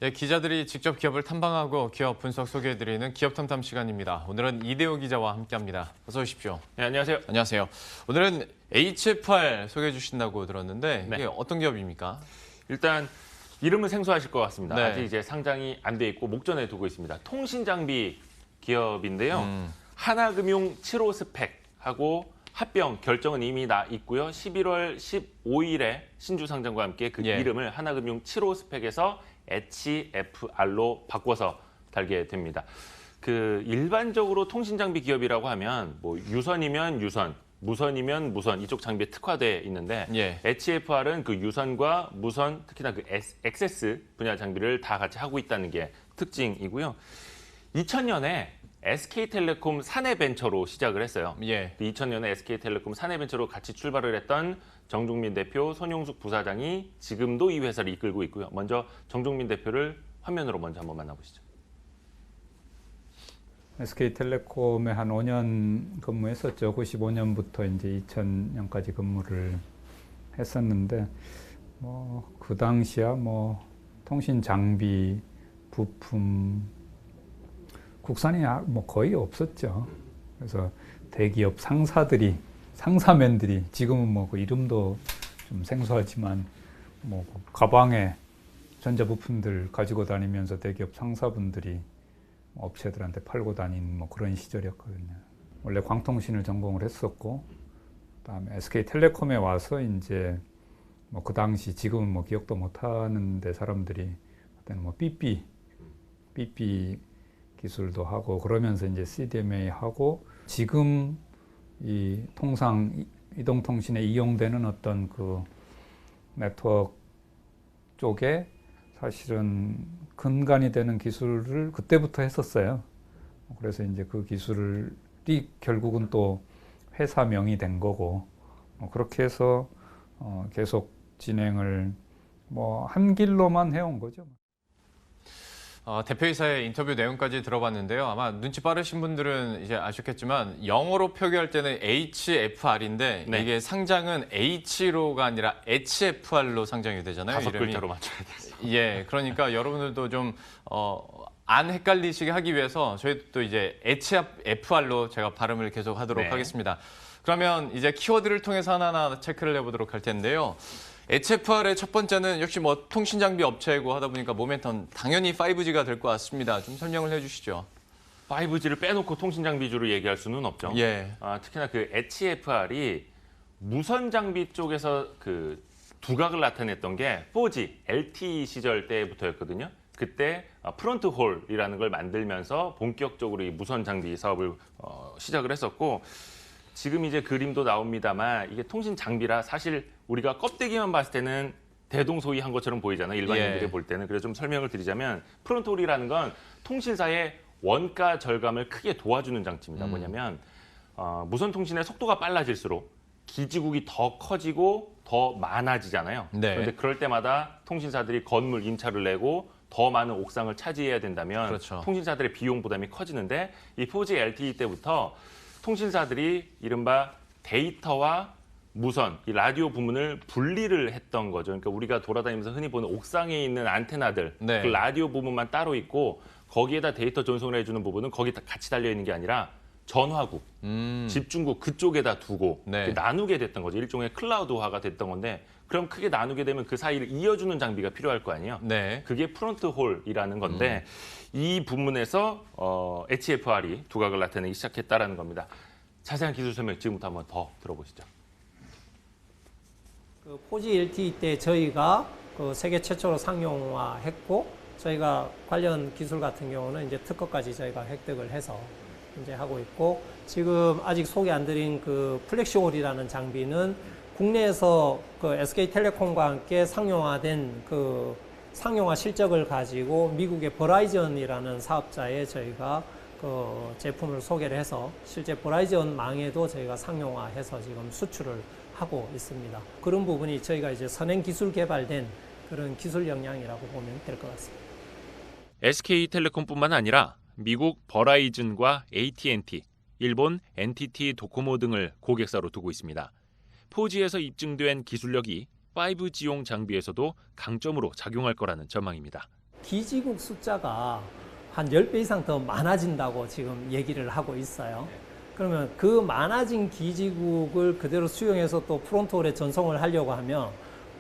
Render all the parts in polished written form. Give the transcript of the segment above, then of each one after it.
예, 기자들이 직접 기업을 탐방하고 기업 분석 소개해드리는 기업탐탐 시간입니다. 오늘은 이대호 기자와 함께합니다. 어서 오십시오. 네, 안녕하세요. 안녕하세요. 오늘은 HFR 소개해 주신다고 들었는데 네. 이게 어떤 기업입니까? 일단 이름은 생소하실 것 같습니다. 네. 아직 이제 상장이 안 돼 있고 목전에 두고 있습니다. 통신장비 기업인데요. 하나금융 7호 스펙하고 합병 결정은 이미 나 있고요. 11월 15일에 신주 상장과 함께 그 이름을 하나금융 7호 스펙에서 HFR로 바꿔서 달게 됩니다. 그 일반적으로 통신장비 기업이라고 하면 뭐 유선이면 유선, 무선이면 무선 이쪽 장비에 특화돼 있는데 HFR은 그 유선과 무선 특히나 그 액세스 분야 장비를 다 같이 하고 있다는 게 특징이고요. 2000년에 SK텔레콤 사내벤처로 시작을 했어요. 2000년에 SK텔레콤 사내벤처로 같이 출발을 했던 정종민 대표, 손용숙 부사장이 지금도 이 회사를 이끌고 있고요. 먼저 정종민 대표를 화면으로 먼저 한번 만나보시죠. SK텔레콤에 한 5년 근무했었죠. 95년부터 이제 2000년까지 근무를 했었는데, 그 당시야 통신 장비, 부품, 국산이 거의 없었죠. 그래서 대기업 상사맨들이 지금은 그 이름도 좀 생소하지만 가방에 전자부품들 가지고 다니면서 대기업 상사분들이 업체들한테 팔고 다닌 그런 시절이었거든요. 원래 광통신을 전공을 했었고, 그다음에 SK텔레콤에 와서 이제 그 당시 지금은 기억도 못 하는데 사람들이 그때는 삐삐 기술도 하고 그러면서 이제 CDMA 하고 지금 이 이동통신에 이용되는 어떤 그 네트워크 쪽에 사실은 근간이 되는 기술을 그때부터 했었어요. 그래서 이제 그 기술이 결국은 또 회사명이 된 거고 그렇게 해서 계속 진행을 한 길로만 해온 거죠. 대표이사의 인터뷰 내용까지 들어봤는데요. 아마 눈치 빠르신 분들은 이제 아셨겠지만 영어로 표기할 때는 HFR인데 이게 상장은 H로가 아니라 HFR로 상장이 되잖아요. 5글자로 맞춰야 돼서. 예, 그러니까 여러분들도 좀 안 헷갈리시게 하기 위해서 저희도 이제 HFR로 제가 발음을 계속 하도록 하겠습니다. 그러면 이제 키워드를 통해서 하나하나 체크를 해보도록 할 텐데요. HFR의 첫 번째는 역시 통신장비 업체이고 하다 보니까 모멘텀 당연히 5G가 될 것 같습니다. 좀 설명을 해주시죠. 5G를 빼놓고 통신장비주로 얘기할 수는 없죠. 특히나 그 HFR이 무선 장비 쪽에서 그 두각을 나타냈던 게 4G, LTE 시절 때부터였거든요. 그때 프론트홀이라는 걸 만들면서 본격적으로 이 무선 장비 사업을 시작을 했었고 지금 이제 그림도 나옵니다만 이게 통신 장비라 사실 우리가 껍데기만 봤을 때는 대동소이한 것처럼 보이잖아요. 일반인들이 볼 때는. 그래서 좀 설명을 드리자면 프론트홀이라는 건 통신사의 원가 절감을 크게 도와주는 장치입니다. 뭐냐면 무선 통신의 속도가 빨라질수록 기지국이 더 커지고 더 많아지잖아요. 그런데 그럴 때마다 통신사들이 건물 임차를 내고 더 많은 옥상을 차지해야 된다면 통신사들의 비용 부담이 커지는데 이 4G LTE 때부터 통신사들이 이른바 데이터와 무선, 이 라디오 부문을 분리를 했던 거죠. 그러니까 우리가 돌아다니면서 흔히 보는 옥상에 있는 안테나들, 그 라디오 부분만 따로 있고 거기에다 데이터 전송을 해주는 부분은 거기 다 같이 달려있는 게 아니라 전화국, 집중국 그쪽에다 두고 나누게 됐던 거죠. 일종의 클라우드화가 됐던 건데 그럼 크게 나누게 되면 그 사이를 이어주는 장비가 필요할 거 아니에요. 그게 프론트홀이라는 건데 이 부문에서 HFR이 두각을 나타내기 시작했다는 겁니다. 자세한 기술 설명 지금부터 한번 더 들어보시죠. 그 4G LTE 때 저희가 그 세계 최초로 상용화했고 저희가 관련 기술 같은 경우는 이제 특허까지 저희가 획득을 해서 이제 하고 있고 지금 아직 소개 안 드린 그 플렉시홀이라는 장비는 국내에서 그 SK텔레콤과 함께 상용화된 그 상용화 실적을 가지고 미국의 버라이전이라는 사업자에 저희가 그 제품을 소개를 해서 실제 버라이전 망에도 저희가 상용화해서 지금 수출을 하고 있습니다. 그런 부분이 저희가 이제 선행 기술 개발된 그런 기술 역량이라고 보면 될 것 같습니다. SK텔레콤뿐만 아니라 미국 버라이즌과 AT&T, 일본 NTT 도코모 등을 고객사로 두고 있습니다. 4G에서 입증된 기술력이 5G용 장비에서도 강점으로 작용할 거라는 전망입니다. 기지국 숫자가 한 10배 이상 더 많아진다고 지금 얘기를 하고 있어요. 그러면 그 많아진 기지국을 그대로 수용해서 또 프론트홀에 전송을 하려고 하면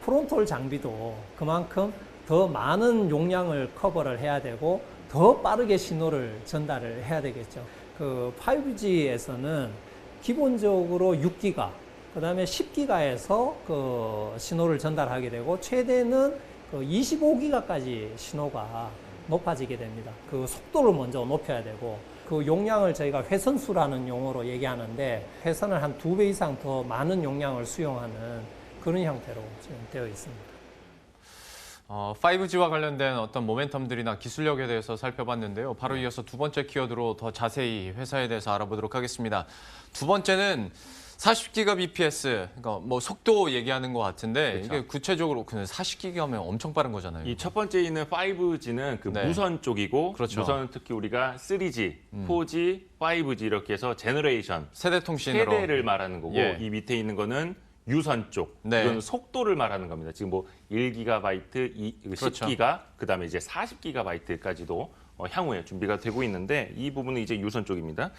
프론트홀 장비도 그만큼 더 많은 용량을 커버를 해야 되고 더 빠르게 신호를 전달을 해야 되겠죠. 그 5G에서는 기본적으로 6기가, 그 다음에 10기가에서 그 신호를 전달하게 되고 최대는 그 25기가까지 신호가 높아지게 됩니다. 그 속도를 먼저 높여야 되고 그 용량을 저희가 회선수라는 용어로 얘기하는데 회선을 한 2배 이상 더 많은 용량을 수용하는 그런 형태로 지금 되어 있습니다. 5G와 관련된 어떤 모멘텀들이나 기술력에 대해서 살펴봤는데요. 바로 이어서 두 번째 키워드로 더 자세히 회사에 대해서 알아보도록 하겠습니다. 두 번째는 40Gbps, 그러니까 뭐 속도 얘기하는 것 같은데 그렇죠. 이게 구체적으로 40Gb면 엄청 빠른 거잖아요. 이 첫 번째 있는 5G는 그 네. 무선 쪽이고 그렇죠. 무선은 특히 우리가 3G, 4G, 5G 이렇게 해서 제너레이션 세대 통신으로. 세대를 말하는 거고 예. 이 밑에 있는 거는 유선 쪽. 네. 이건 속도를 말하는 겁니다. 지금 뭐 1GB, 그렇죠. 10GB, 그다음에 이제 40GB까지도 향후에 준비가 되고 있는데 이 부분은 이제 유선 쪽입니다.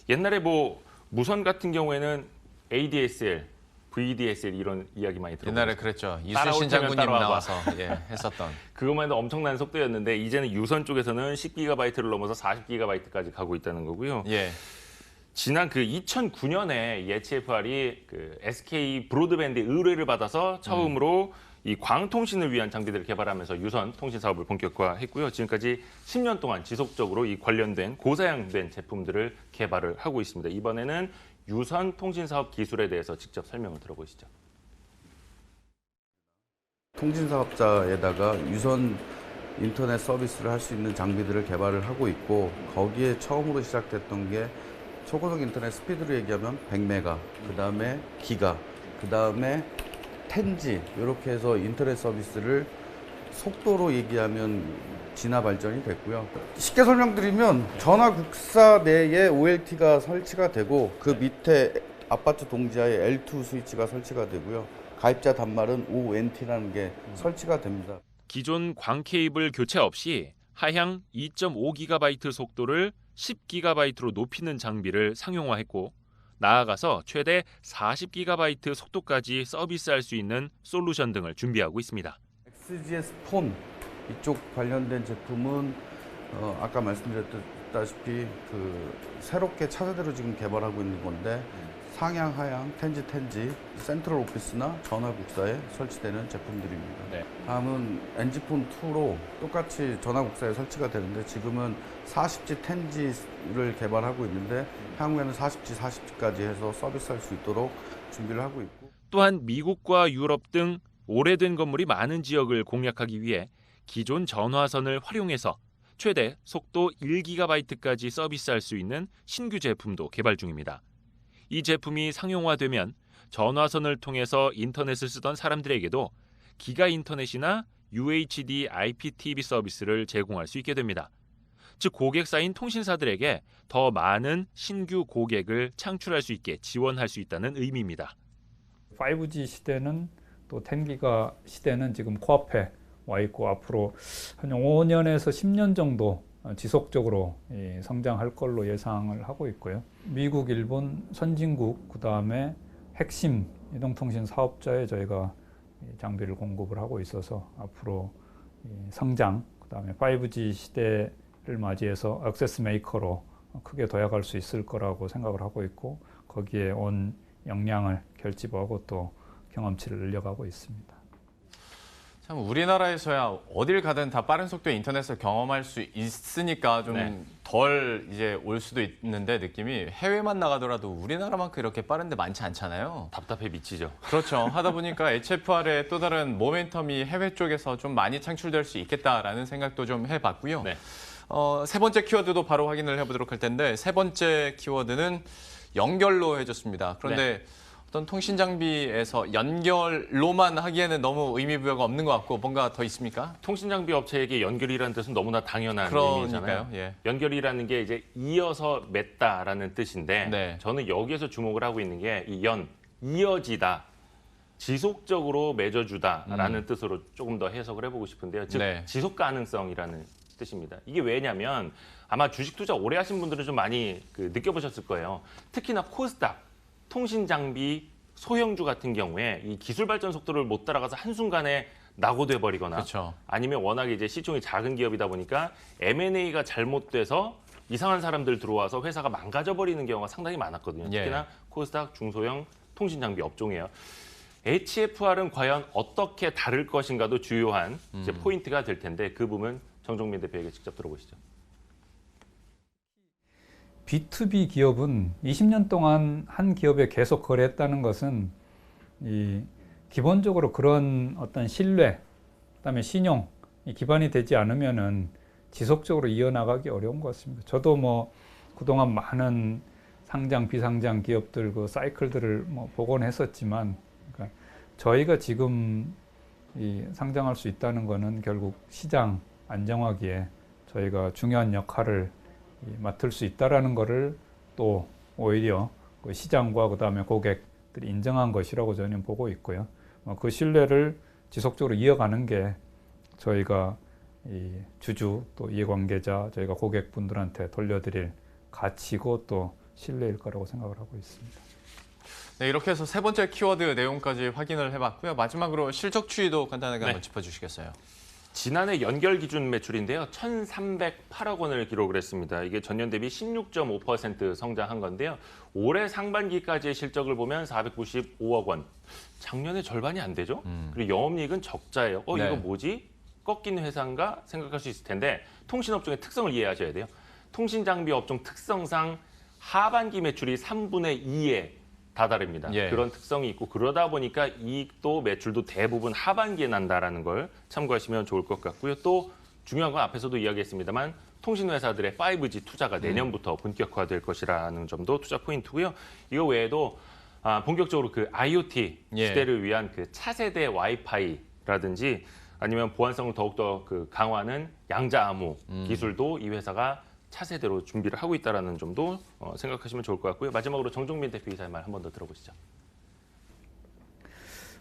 옛날에 뭐 무선 같은 경우에는 ADSL, VDSL 이런 이야기 많이 들어봤어요. 옛날에 그랬죠. 따라올 이순신 테면 장군님 따라와봐. 나와서 했었던. 그것만 해도 엄청난 속도였는데 이제는 유선 쪽에서는 10GB를 넘어서 40GB까지 가고 있다는 거고요. 예. 지난 그 2009년에 HFR이 그 SK 브로드밴드 의뢰를 받아서 처음으로 이 광통신을 위한 장비들을 개발하면서 유선 통신 사업을 본격화했고요. 지금까지 10년 동안 지속적으로 이 관련된 고사양된 제품들을 개발을 하고 있습니다. 이번에는 유선 통신 사업 기술에 대해서 직접 설명을 들어보시죠. 통신 사업자에다가 유선 인터넷 서비스를 할 수 있는 장비들을 개발을 하고 있고 거기에 처음으로 시작됐던 게 초고속 인터넷 스피드로 얘기하면 100메가, 그 다음에 기가, 그 다음에 10G 이렇게 해서 인터넷 서비스를 속도로 얘기하면 진화 발전이 됐고요. 쉽게 설명드리면 전화국사 내에 OLT가 설치가 되고 그 밑에 아파트 동지하에 L2 스위치가 설치가 되고요. 가입자 단말은 ONT라는 게 설치가 됩니다. 기존 광 케이블 교체 없이 하향 2.5GB 속도를 10GB로 높이는 장비를 상용화했고 나아가서 최대 40GB 속도까지 서비스할 수 있는 솔루션 등을 준비하고 있습니다. XGS 폰 이쪽 관련된 제품은 아까 말씀드렸다시피 그 새롭게 차세대로 지금 개발하고 있는 건데 상향, 하향, 텐지, 센트럴 오피스나 전화국사에 설치되는 제품들입니다. 네. 다음은 NG폰 2로 똑같이 전화국사에 설치가 되는데 지금은 40G, 텐지를 개발하고 있는데 향후에는 40G, 40G까지 해서 서비스할 수 있도록 준비를 하고 있고. 또한 미국과 유럽 등 오래된 건물이 많은 지역을 공략하기 위해 기존 전화선을 활용해서 최대 속도 1GB까지 서비스할 수 있는 신규 제품도 개발 중입니다. 이 제품이 상용화되면 전화선을 통해서 인터넷을 쓰던 사람들에게도 기가 인터넷이나 UHD IPTV 서비스를 제공할 수 있게 됩니다. 즉 고객사인 통신사들에게 더 많은 신규 고객을 창출할 수 있게 지원할 수 있다는 의미입니다. 5G 시대는 또 10기가 시대는 지금 코앞에 와 있고 앞으로 한 5년에서 10년 정도 지속적으로 성장할 걸로 예상을 하고 있고요. 미국, 일본 선진국, 그다음에 핵심 이동통신 사업자에 저희가 장비를 공급을 하고 있어서 앞으로 성장, 그다음에 5G 시대를 맞이해서 액세스 메이커로 크게 도약할 수 있을 거라고 생각을 하고 있고 거기에 온 역량을 결집하고 또 경험치를 늘려가고 있습니다. 참 우리나라에서야 어딜 가든 다 빠른 속도의 인터넷을 경험할 수 있으니까 좀 덜 이제 올 수도 있는데 느낌이 해외만 나가더라도 우리나라만큼 이렇게 빠른데 많지 않잖아요. 답답해 미치죠. 그렇죠. 하다 보니까 HFR의 또 다른 모멘텀이 해외 쪽에서 좀 많이 창출될 수 있겠다라는 생각도 좀 해봤고요. 네. 세 번째 키워드도 바로 확인을 해보도록 할 텐데 세 번째 키워드는 연결로 해줬습니다. 그런데 어떤 통신 장비에서 연결로만 하기에는 너무 의미 부여가 없는 것 같고 뭔가 더 있습니까? 통신 장비 업체에게 연결이라는 뜻은 너무나 당연한 그러니까요. 의미잖아요. 예. 연결이라는 게 이제 이어서 맺다라는 뜻인데 네. 저는 여기에서 주목을 하고 있는 게 이 이어지다. 지속적으로 맺어주다라는 뜻으로 조금 더 해석을 해보고 싶은데요. 즉 네. 지속 가능성이라는 뜻입니다. 이게 왜냐면 아마 주식 투자 오래 하신 분들은 좀 많이 느껴보셨을 거예요. 특히나 코스닥, 통신 장비, 소형주 같은 경우에 이 기술 발전 속도를 못 따라가서 한순간에 낙오돼 버리거나 그렇죠. 아니면 워낙에 이제 시총이 작은 기업이다 보니까 M&A가 잘못돼서 이상한 사람들 들어와서 회사가 망가져 버리는 경우가 상당히 많았거든요. 예. 특히나 코스닥, 중소형, 통신 장비 업종이에요. HFR은 과연 어떻게 다를 것인가도 주요한 이제 포인트가 될 텐데 그 부분 정종민 대표에게 직접 들어보시죠. B2B 기업은 20년 동안 한 기업에 계속 거래했다는 것은 기본적으로 그런 어떤 신뢰, 그다음에 신용이 기반이 되지 않으면은 지속적으로 이어나가기 어려운 것 같습니다. 저도 뭐 그동안 많은 상장, 비상장 기업들 그 사이클들을 뭐 보곤 했었지만, 그러니까 저희가 지금 상장할 수 있다는 것은 결국 시장 안정화기에 저희가 중요한 역할을 맡을 수 있다라는 것을 또 오히려 그 시장과 그다음에 고객들이 인정한 것이라고 저는 보고 있고요. 그 신뢰를 지속적으로 이어가는 게 저희가 이 주주 또 이해관계자 저희가 고객분들한테 돌려드릴 가치고 또 신뢰일 거라고 생각을 하고 있습니다. 네, 이렇게 해서 세 번째 키워드 내용까지 확인을 해봤고요. 마지막으로 실적 추이도 간단하게 한번 짚어주시겠어요? 지난해 연결 기준 매출인데요. 1,308억 원을 기록을 했습니다. 이게 전년 대비 16.5% 성장한 건데요. 올해 상반기까지의 실적을 보면 495억 원. 작년에 절반이 안 되죠. 그리고 영업이익은 적자예요. 네. 이거 뭐지? 꺾인 회사인가 생각할 수 있을 텐데 통신업종의 특성을 이해하셔야 돼요. 통신장비 업종 특성상 하반기 매출이 3분의 2에 다다릅니다. 예. 그런 특성이 있고 그러다 보니까 이익도 매출도 대부분 하반기에 난다라는 걸 참고하시면 좋을 것 같고요. 또 중요한 건 앞에서도 이야기했습니다만 통신회사들의 5G 투자가 내년부터 본격화될 것이라는 점도 투자 포인트고요. 이거 외에도 본격적으로 그 IoT 예. 시대를 위한 그 차세대 와이파이라든지 아니면 보안성을 더욱더 강화하는 양자암호 기술도 이 회사가 차세대로 준비를 하고 있다는 점도 생각하시면 좋을 것 같고요. 마지막으로 정종민 대표 이사의 말 한 번 더 들어보시죠.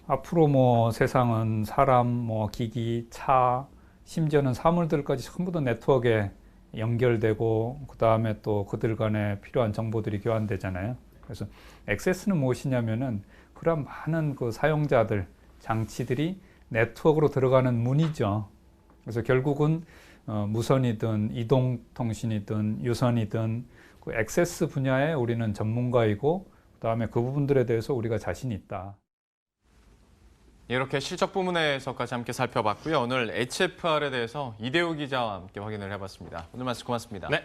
앞으로 뭐 세상은 사람, 뭐 기기, 차, 심지어는 사물들까지 전부 다 네트워크에 연결되고 그 다음에 또 그들 간에 필요한 정보들이 교환되잖아요. 그래서 액세스는 무엇이냐면은 그런 많은 그 사용자들, 장치들이 네트워크로 들어가는 문이죠. 그래서 결국은 무선이든 이동통신이든 유선이든 그 액세스 분야에 우리는 전문가이고 그다음에 그 부분들에 대해서 우리가 자신이 있다. 이렇게 실적 부문에서까지 함께 살펴봤고요. 오늘 HFR에 대해서 이대호 기자와 함께 확인을 해봤습니다. 오늘 말씀 고맙습니다. 네.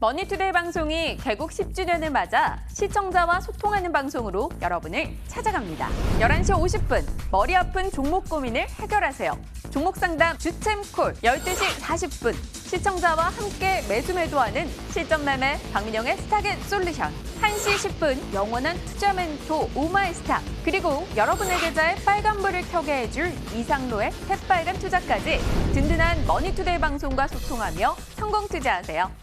머니투데이 방송이 개국 10주년을 맞아 시청자와 소통하는 방송으로 여러분을 찾아갑니다. 11시 50분, 머리 아픈 종목 고민을 해결하세요. 종목 상담 주챔콜 12시 40분, 시청자와 함께 매수매도하는 실전매매 박민영의 스타겟 솔루션. 1시 10분, 영원한 투자 멘토 오마이스타. 그리고 여러분의 계좌에 빨간불을 켜게 해줄 이상로의 새빨간 투자까지 든든한 머니투데이 방송과 소통하며 성공 투자하세요.